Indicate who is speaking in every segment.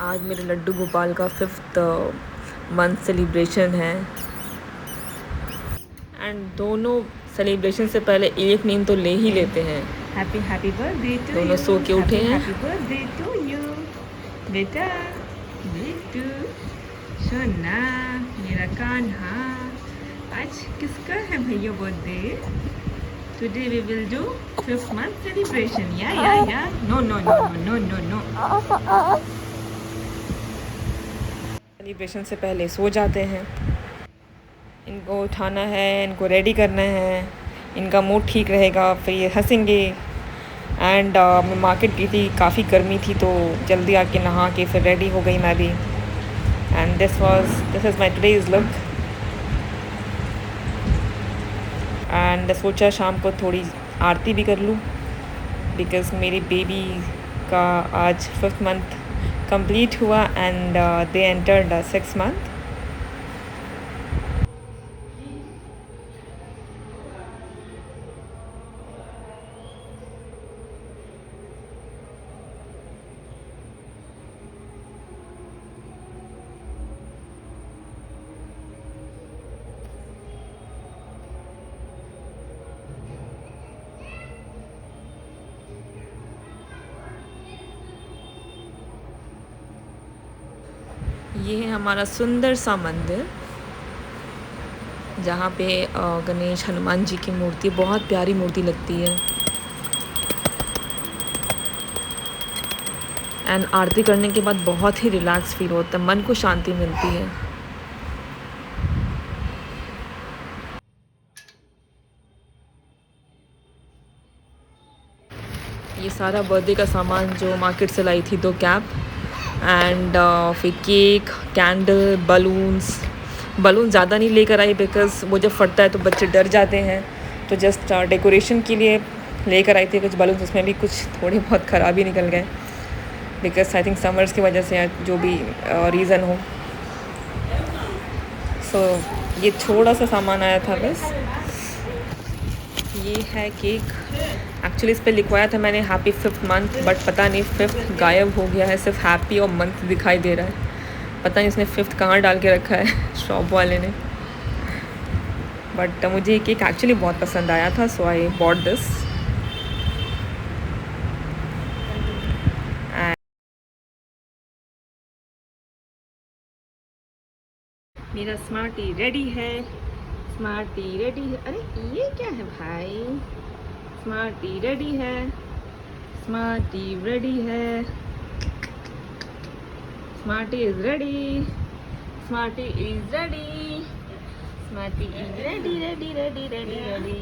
Speaker 1: आज मेरे लड्डू गोपाल का 5th मंथ सेलिब्रेशन है एंड दोनों सेलिब्रेशन से पहले एक नींद तो ले ही लेते हैं।
Speaker 2: हैप्पी हैप्पी बर्थडे टू
Speaker 1: दोनों
Speaker 2: यू।
Speaker 1: सो के उठे हैं।
Speaker 2: हैप्पी बर्थडे टू यू बेटा, बेटू सोना मेरा कान्हा। आज किसका है भैया birthday? Today we will do 5th month celebration। या no no no no no no.
Speaker 1: Celebration से पहले सो जाते हैं। इनको उठाना है, इनको रेडी करना है, इनका मूड ठीक रहेगा, फिर ये हंसेंगे। एंड मैं मार्केट गई थी, काफ़ी गर्मी थी तो जल्दी आके नहा के फिर रेडी हो गई मैं भी। And this is my today's look. And सोचा शाम को थोड़ी आरती भी कर लूँ बिकॉज़ मेरी बेबी का आज 5th मंथ कंप्लीट हुआ and they entered 6th month. ये है हमारा सुंदर सा मंदिर जहाँ पे गणेश हनुमान जी की मूर्ति, बहुत प्यारी मूर्ति लगती है। एंड आरती करने के बाद बहुत ही रिलैक्स फील होता है, मन को शांति मिलती है। ये सारा बर्थडे का सामान जो मार्केट से लाई थी, 2 कैप एंड फिर केक, कैंडल, बलून ज़्यादा नहीं लेकर आई बिकॉज़ वो जब फटता है तो बच्चे डर जाते हैं, तो जस्ट डेकोरेशन के लिए लेकर आई थी कुछ बलून। उसमें भी कुछ थोड़े बहुत ख़राब ही निकल गए बिकॉज़ आई थिंक समर्स की वजह से जो भी रीज़न हो। सो ये थोड़ा सा सामान आया था बस। ये है केक। एक्चुअली इस पे लिखवाया था मैंने हैप्पी 5th मंथ, बट पता नहीं 5th गायब हो गया है, सिर्फ हैप्पी और मंथ दिखाई दे रहा है। पता नहीं इसने 5th कहाँ डाल के रखा है शॉप वाले ने। बट मुझे ये केक एक्चुअली बहुत पसंद आया था, सो आई बॉट दिस। मेरा स्मार्टी रेडी है, स्मार्टी रेडी है। अरे ये क्या है भाई? स्मार्टी रेडी है, स्मार्टी रेडी है, smarty is ready, smarty is ready, smarty is ready ready ready ready ready.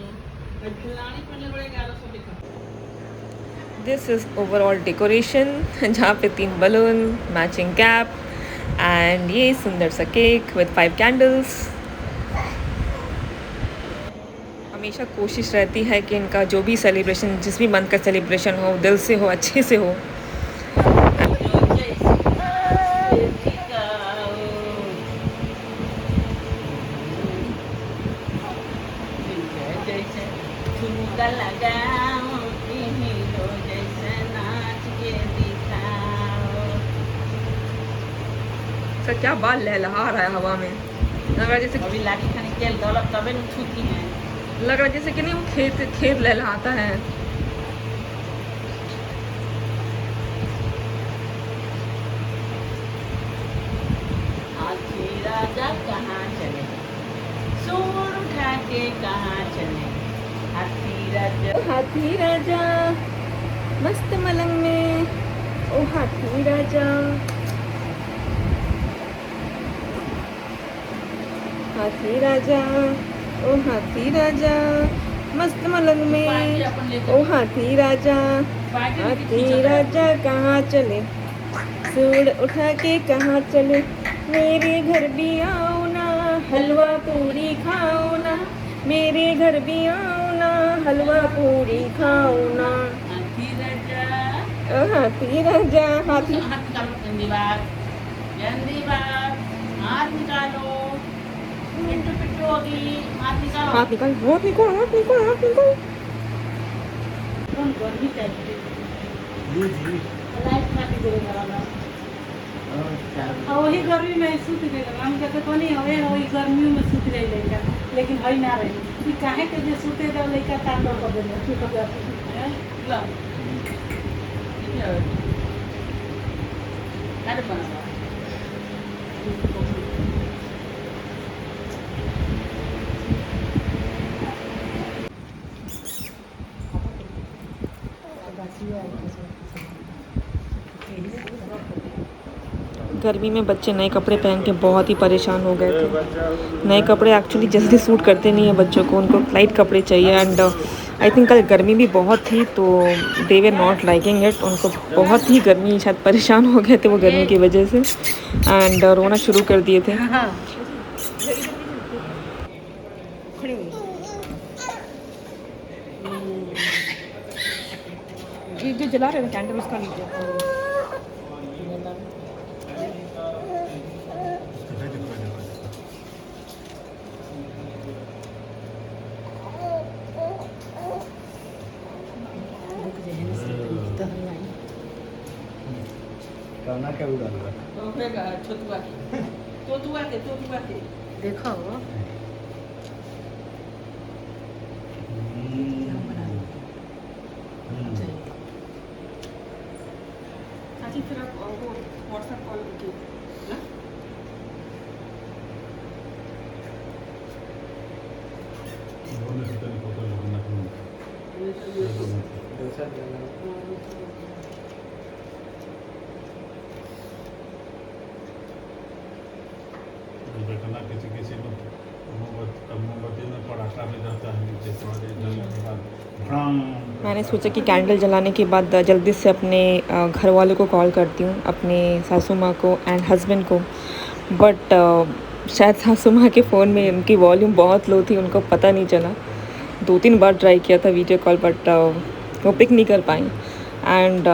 Speaker 1: This is overall decoration जहाँ पे 3 बलून, मैचिंग कैप एंड ये सुंदर सा केक विद 5 कैंडल्स। हमेशा कोशिश रहती है कि इनका जो भी सेलिब्रेशन, जिस भी मंथ का सेलिब्रेशन हो, दिल से हो, अच्छे से हो। सर क्या बाल लहलहा रहा है हवा में, लग रहा है जैसे
Speaker 2: अभी लाठी खाने के दौलत तबे न छूती है।
Speaker 1: लग रहा है जैसे कि नहीं वो खेत लहलहाता है।
Speaker 2: हाथी राजा कहाँ चले, सूर उठा के कहाँ चले,
Speaker 1: हाथी राजा मस्त मलंग में, ओ हाथी राजा, हाथी राजा, ओ हाथी राजा मस्त मलंग में, ओ हाथी राजा, हाथी राजा कहाँ चले, सूर उठा के कहाँ चले, मेरे घर भी आओ ना, हलवा पूरी खाओ ना, मेरे घर भी आओ ना, हलवा पूरी खाओ ना। हाथी राजा, हाथी
Speaker 2: हाथ निकालो, पिट्टू पिट्टू होगी, हाथ निकालो,
Speaker 1: हाथ निकाल, हाथ निकाल, हाथ निकाल, हाथ निकाल।
Speaker 2: कौन कौन भी चाहिए लाइट काटी देगा वाला।
Speaker 3: और वही गर्मी में सूत गए हम कहते कोनी हवे वही गर्मी में सूत रहे लड़का लेकिन हई ना रहे कि काहे के जे सूते दे लड़का तांडव कर देले ठीक हो जाती है ला अरे बना
Speaker 1: गर्मी में बच्चे नए कपड़े पहन के बहुत ही परेशान हो गए थे। नए कपड़े एक्चुअली जल्दी सूट करते नहीं हैं बच्चों को, उनको लाइट कपड़े चाहिए। एंड आई थिंक कल गर्मी भी बहुत थी तो दे वर नॉट लाइकिंग इट। उनको बहुत ही गर्मी, शायद परेशान हो गए थे वो गर्मी की वजह से एंड रोना शुरू कर दिए थे। ये जो जला रहे हैं कैंडल उसका लीजिए।
Speaker 4: करना क्या उड़ा रहा है?
Speaker 3: तोतुआ के देखो चाची फिर आप वो व्हाट्सएप कॉल कीजिए ना
Speaker 4: देखना किसी मोमबत्ती में पटाखा भी जाता है नीचे थोड़े जलने के बाद भड़ाम।
Speaker 1: मैंने सोचा कि कैंडल जलाने के बाद जल्दी से अपने घर वालों को कॉल करती हूँ, अपने सासू माँ को एंड हस्बैंड को। बट शायद सासू माँ के फ़ोन में उनकी वॉल्यूम बहुत लो थी, उनको पता नहीं चला। 2-3 बार ट्राई किया था वीडियो कॉल बट वो पिक नहीं कर पाई एंड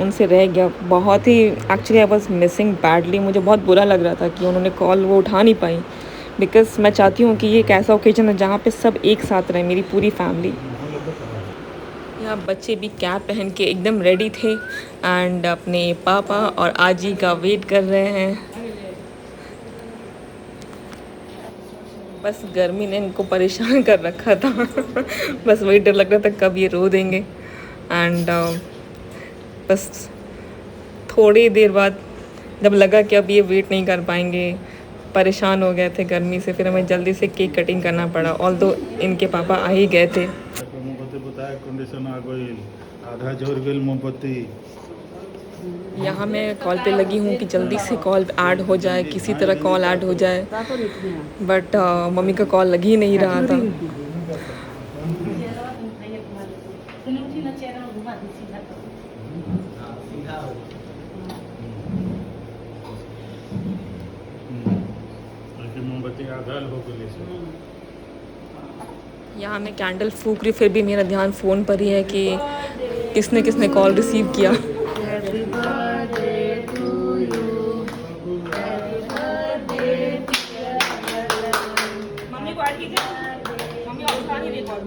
Speaker 1: उनसे रह गया। बहुत ही actually I was missing badly. मुझे बहुत बुरा लग रहा था कि उन्होंने कॉल वो उठा नहीं पाई, बिकॉज मैं चाहती हूँ कि ये एक ऐसा ओकेजन है जहाँ पे सब एक साथ रहे, मेरी पूरी फैमिली। यहाँ बच्चे भी कैप पहन के एकदम रेडी थे एंड अपने पापा और आजी का वेट कर रहे हैं। बस गर्मी ने इनको परेशान कर रखा था बस वही डर लग रहा था कब ये रो देंगे एंड बस थोड़ी देर बाद जब लगा कि अब ये वेट नहीं कर पाएंगे, परेशान हो गए थे गर्मी से, फिर हमें जल्दी से केक कटिंग करना पड़ा। ऑल्दो इनके पापा आ ही गए थे।
Speaker 4: मोमबत्ती बताया कंडीशन आ गई, आधा जोर गेल मोमबत्ती।
Speaker 1: यहाँ मैं कॉल पे लगी हूँ कि जल्दी से कॉल ऐड हो जाए, किसी तरह कॉल ऐड हो जाए, बट मम्मी का कॉल लग ही नहीं रहा था।
Speaker 4: मोमबत्ती आधा हो गई।
Speaker 1: यहाँ मैं कैंडल फूक रही, फिर भी मेरा ध्यान फ़ोन पर ही है कि किसने किसने कॉल रिसीव किया। मम्मी को ऐड कीजिए, मम्मी और उठा नहीं रही call.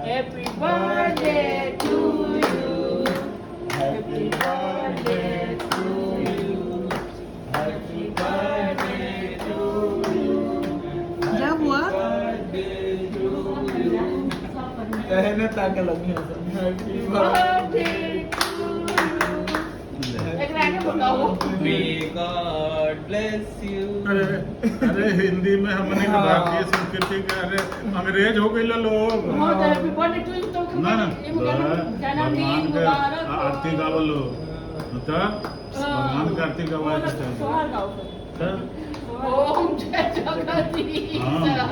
Speaker 3: Happy birthday to you. Happy birthday to you. Happy birthday to you. क्या हुआ?
Speaker 4: कहने ताके लगी है। Happy
Speaker 3: birthday to you. एक आगे बताओ।
Speaker 5: May God bless you.
Speaker 4: अरे हिंदी में हमने के भारतीय संस्कृति के अरे अंग्रेज हो गए लोग।
Speaker 3: Happy birthday to you तो
Speaker 4: ना ना
Speaker 3: जन्मदिन मुबारक हो।
Speaker 4: आरती गावो लो बता भगवान की आरती गवाए के चाहिए।
Speaker 3: सोहर गाओ
Speaker 4: हाँ?
Speaker 3: ओम जय जगदीश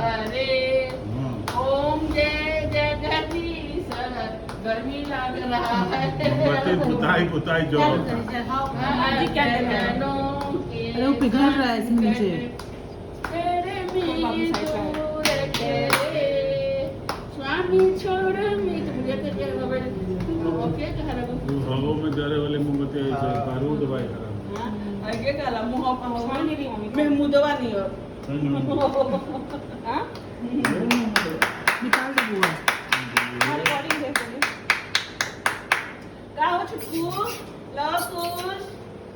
Speaker 3: हरे ओम जय जगदीश गर्मी लग रहा है
Speaker 4: पुताई जो
Speaker 3: अरे वो पिघल रहा है इसमें नीचे तेरे स्वामी छोड़ मुझे ओके
Speaker 4: हवा में जले वाले मोमबत्ती बारूद भाई खराब
Speaker 2: आगे काला मुंह
Speaker 3: हाँ, मेरी मम्मी।
Speaker 2: मैं मुदवा नहीं हो
Speaker 3: हाँ?
Speaker 2: निकाल दे बुआ का हो छुटकू लवकुश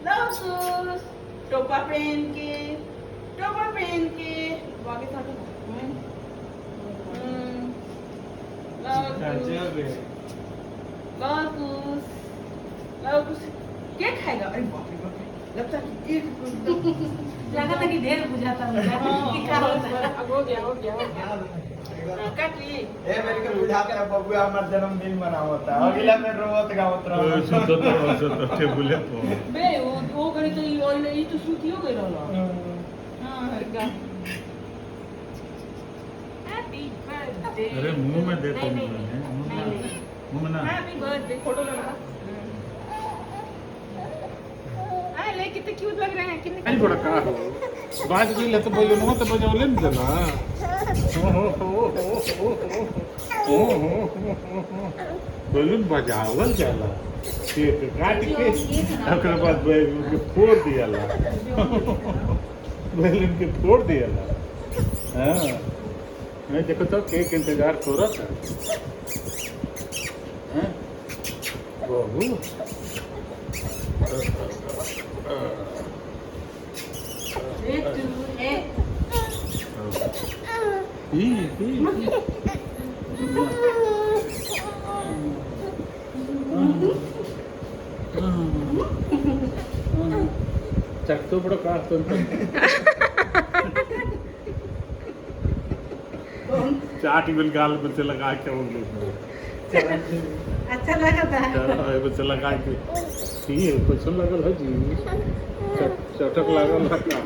Speaker 2: लवकुश टोपा पहन के बाकी साथ लवकुश क्या खाएगा अरे बाप रे बाप लगता है कि एक
Speaker 3: लगा था कि ढेर बुझाता हूँ कि क्या होता है।
Speaker 2: हो गया काट ली
Speaker 5: ए मेरे को बुझाते हैं बबुआ हमारा जन्मदिन मनावता है अगला में रोवत गावत रहो
Speaker 4: तो बोले तो
Speaker 2: बे वो गरी तो ये तो सूती हो गई रहला हां गा हैप्पी बर्थडे
Speaker 4: अरे मुंह में देखो मुंह में ना
Speaker 2: हैप्पी बर्थडे फोटो लगा आ ले कितने क्यूट लग रहे हैं कितने
Speaker 4: अरे बड़ा का हो बात भी ले तो बोलो ना तो बजाओ ले ना बैलून बजावल जाला केक काट के ओकर बाद बैलून के फोड़ दियाला बैलून के फोड़ दियाला हां मैं देखो तो केक इंतजार करत है हैं बाबू चक तो बड़ा काट तो चाट बिल गाल में से लगा के वो लोग
Speaker 3: अच्छा लगा था।
Speaker 4: बच्चा लगा के ठीक है कुछ लगल है जी चटक लागल है का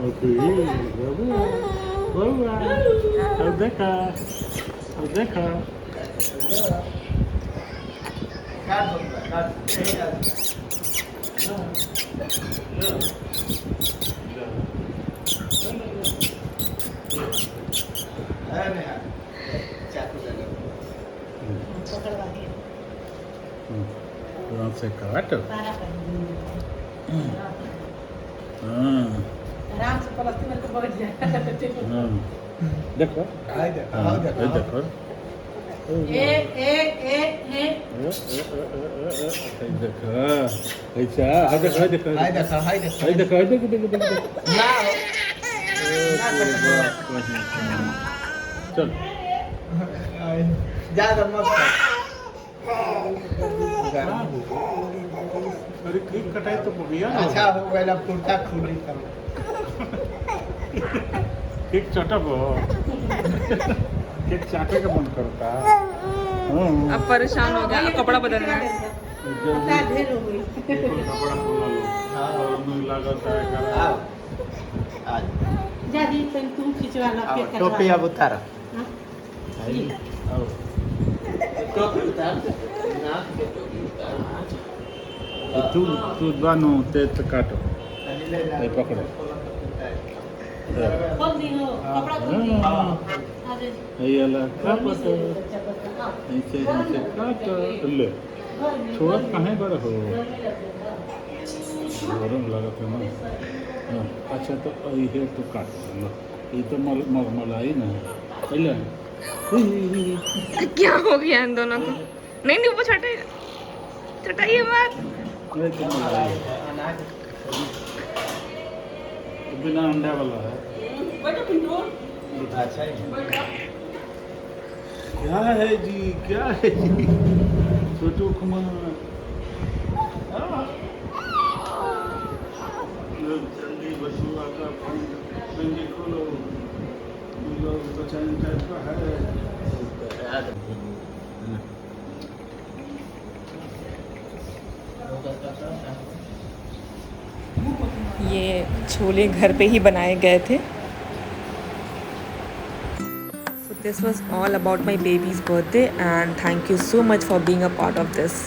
Speaker 4: ओके बाबू अब देखा
Speaker 3: पकड़वा के
Speaker 4: से काट
Speaker 3: सारा कर
Speaker 4: हाँ
Speaker 3: आराम से पलस्ती में तो बैठ जाए।
Speaker 4: हाँ देखो देखो
Speaker 3: ए
Speaker 4: देखो ऐसा हाय देखो चल
Speaker 5: ज्यादा मत
Speaker 4: अरे केक कटाई तो बढ़िया ना
Speaker 5: अच्छा हो गया पुरता खुली कर
Speaker 4: केक चटब केक चाटे का मन करता
Speaker 1: अब परेशान हो गया अब कपड़ा बदलना है
Speaker 3: पता ढेर हो गई।
Speaker 4: कपड़ा खोला लो और मुंह लगता है
Speaker 5: आओ आज
Speaker 3: जा दी तू खिंचवा ला के
Speaker 5: टोपी अब उतार
Speaker 3: हाँ?
Speaker 4: तू बानो ते काटो ये पकड़ो
Speaker 3: खोल दी हो कपड़ा खोल दी अरे
Speaker 4: ये अलग का पता ऐसे काटो ले छोड़ कहाँ बड़ा हो गरम लगता है ना हाँ, अच्छा तो ये तो काट लो ये तो मलाई ना पहले
Speaker 1: क्या हो गया इन दोनों को नहीं वो चटाइए मत
Speaker 4: ये तो मलाई है। बिना अंडा वाला है
Speaker 2: बैठो पिंटू
Speaker 5: अच्छा
Speaker 4: क्या है जी छोटू कुमार जल्दी बसुआ का पंजी खोलो लोग बचाने टाइप का है
Speaker 1: ये छोले घर पे ही बनाए गए थे So this was all about my baby's birthday and thank you so much for being a part of this.